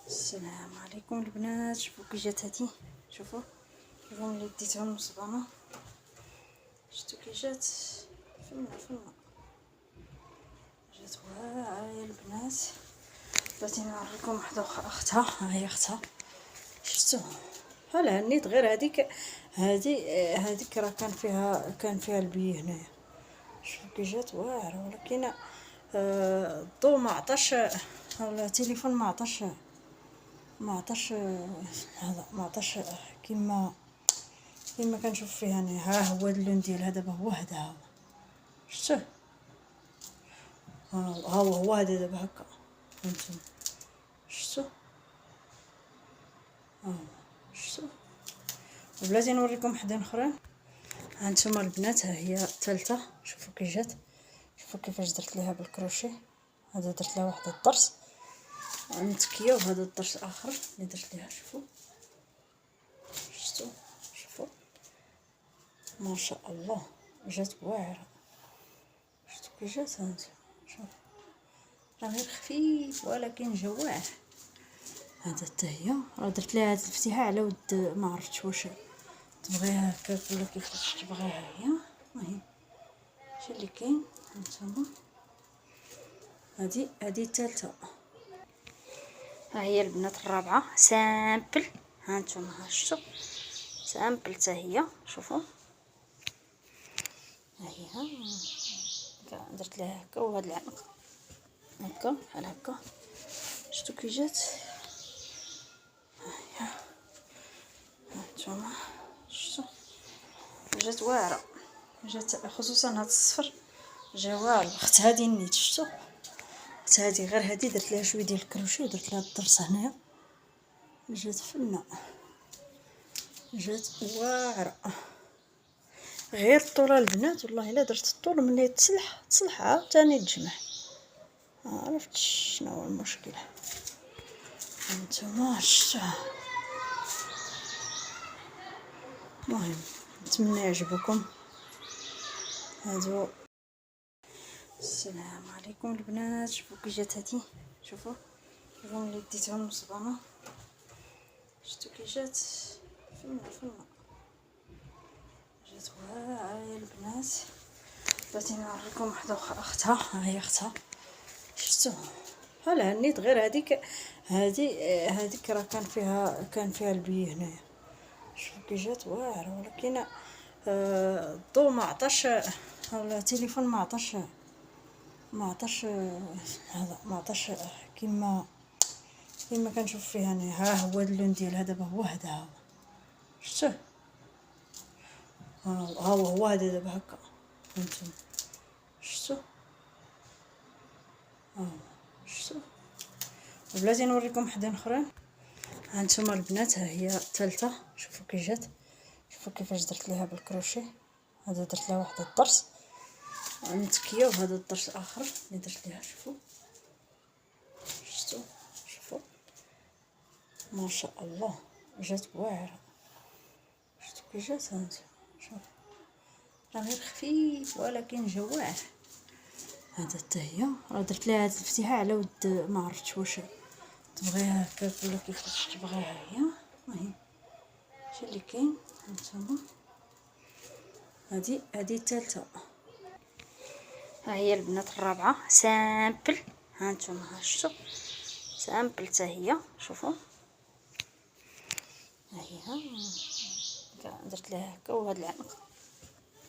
السلام عليكم البنات. شوفوا كي جات هادي، شوفوا ملي ديتها من الصبانه، شفتوا كي جات فنه جات واعره يا البنات. بغيت نوريكم وحده اختها، ها هي اختها، شفتوا بحال هنيت غير هذيك راه كان فيها البي هنايا. شوفوا كي جات واعره، ولكن الضو ما عطاش، ولا التليفون ما عطاش هذا، ما عطاش كيما كنشوف فيها انا. ها هو اللون ديالها دابا هو هذا، ها هو شفتوه، ها هو هذا دابا هكا، هانتوما شفتوه، شفتوه. بلاتي نوريكم وحدين اخرين. هانتوما البنات، ها هي الثالثه. شوفوا كي جات، شوفوا كيفاش درت ليها بالكروشي. هذا درت لها واحد الضرس متكيه، وهذا الضرس الاخر اللي درت ليها. شوفوا شوفوا ما شاء الله، جات واعره. شفتوا كي جات، هانتوما شوف راه غير خفيف ولكن جواع. هذا حتى هي راه درت لها هاد الفتيحه على ود، ما عرفتش واش تبغيها هكاك ولا كيفاش تبغيها هي. هاهي هادشي اللي كاين. هانتوما هادي الثالثه. ها هي البنات الرابعه سامبل. هانتوما ها شفتوا سامبل حتى هي. شوفوا ها هي درت لها هكا، وهاد العنق هكا بحال هكا. شفتوا كي جات، هانتوما شفتوا جات واعره، جات خصوصا هاد الصفر جا واعر. اخت هادي نيت، شفتوا اخت هادي غير هادي درت لها شويه ديال الكروشي ودرت لها الضرس هنايا. جات فنه، جات واعره. غير الطول البنات، والله الا درت الطول ملي تصلح عاوتاني تجمع، ما عرفتش شنو هو المشكل. هانتوما شفتوا. المهم نتمنى يعجبكم هادو. السلام عليكم البنات. شوفوا كي جات هادي، شوفوا ملي ديتها من الصبانه، شفتوا كي جات فنه جات واعره يا البنات. بغيت نوريكم وحده اختها، ها هي اختها، شفتوا بحال هنيت غير هذيك راه كان فيها البي هنايا. شوفوا كي جات واعره، ولكن الضو ما عطاش، ولا التليفون ما عطاش هذا، ما عطاش كيما كنشوف فيها انا. ها هو اللون ديالها دابا هو هذا، ها هو شفتوه، ها هو هذا دابا هكا. هانتوما شفتوه، شفتوه. بلاتي نوريكم وحدين اخرين. هانتوما البنات، ها هي الثالثه. شوفوا كي جات، شوفوا كيفاش درت ليها بالكروشي. هذا درت لها واحد الضرس متكيه، وهذا الضرس الاخر اللي درت ليها. شوفوا شوفوا ما شاء الله، جات واعره. شفتوا كي جات، هانتوما شوف راه غير خفيف ولكن جواع. هذا حتى هي راه درت لها هاد الفتيحه على ود، ما عرفتش واش تبغيها هكاك ولا كيفاش تبغيها هي. هاهي هادشي اللي كاين. هانتوما هادي الثالثه. ها هي البنات الرابعه سامبل. هانتوما ها شفتوا سامبل حتى هي. شوفوا ها هي درت لها هكا، وهاد العنق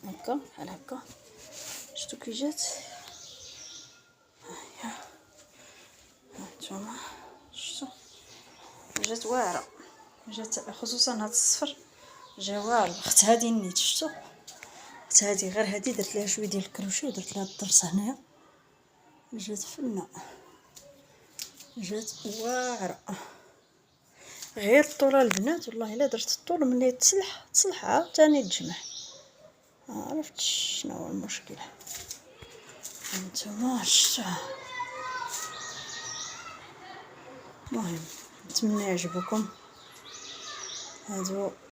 هكا بحال هكا. شفتوا كي جات، ها هي هانتوما شفتوا جات واعره. جات خصوصا هاد الصفر جا واعر. اخت هادي نيت، شفتوا اخت هادي غير هادي درت لها شويه ديال الكروشي ودرت لها الضرس هنايا. جات فنه، جات واعره. غير الطول البنات، والله الا درت الطول ملي تصلح عاوتاني تجمع، ما عرفتش شنو هو المشكل. هانتوما شفتوا. المهم نتمنى يعجبكم هادو.